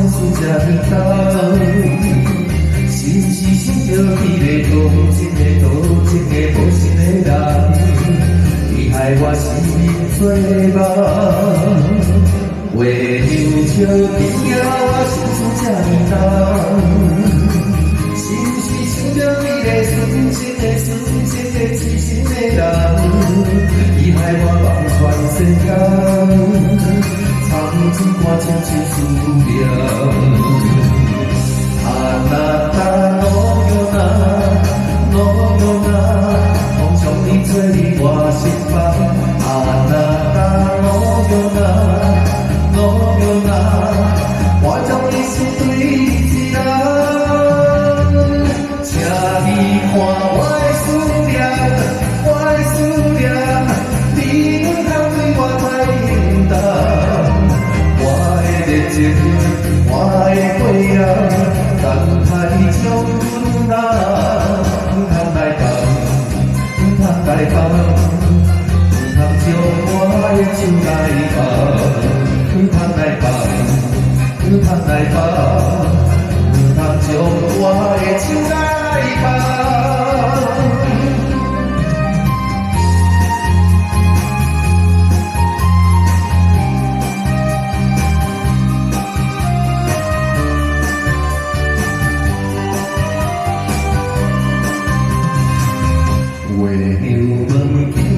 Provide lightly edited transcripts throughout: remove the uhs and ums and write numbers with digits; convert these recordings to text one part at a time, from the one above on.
思这呢重，是不是想着迄个多情的无心的人，你害我失眠做梦，为牛笑天涯，我心思这呢重，是不是想着迄个纯情的痴心的人，你害我望穿世间。藏尽我深深思念，啊那那诺哟那，梦中你做你我心房，啊那那诺哟那，我将你心对一人，请你看我的思念，你不通对我太冷淡。我的花样，等待将阮人，不通来放，不通来放，不通将我的手来放，不通来放，不通来放，不通将我的手来放。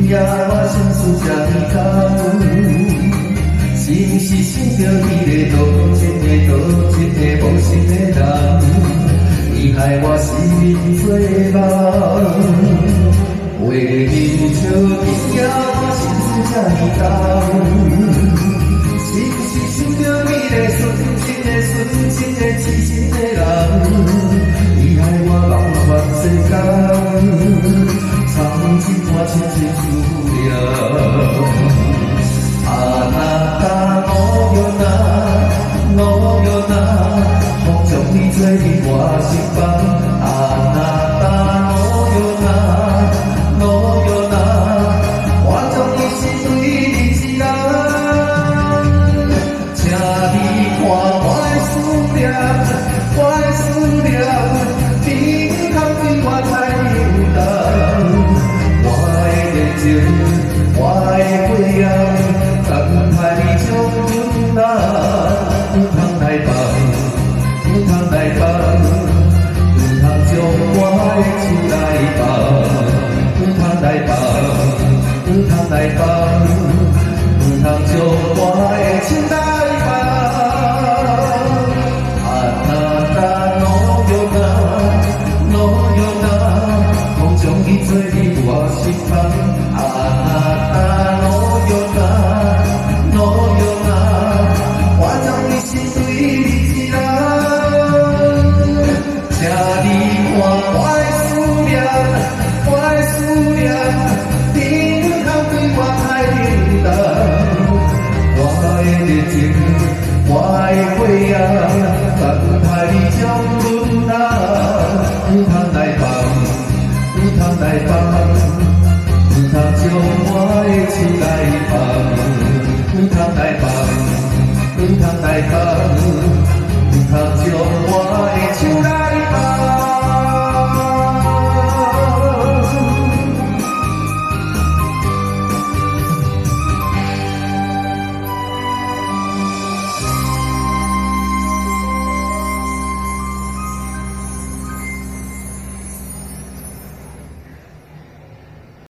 我心思这呢重，是不是想着迄个多情的无心的人，你害我失眠做梦，为你笑天涯，我心思这呢重，是不是想着迄个纯情的痴心的人，你害我望穿世间。藏尽我深深思念，啊那那诺哟那，梦中你做你我心房，啊那那诺哟那，我将你心对一人，请你看我的思念，你不通对我太冷淡。我的花样，等待你将阮人，不通来放，不通来放，不通将我的手来放，不通来放，不通来放，不通将我的手来放。啊那那诺哟那，梦中你做你我心房。我的花样，等待你将阮人，不通来放，不通来放，不通将我的手来放，不通来放，不通来放，不通。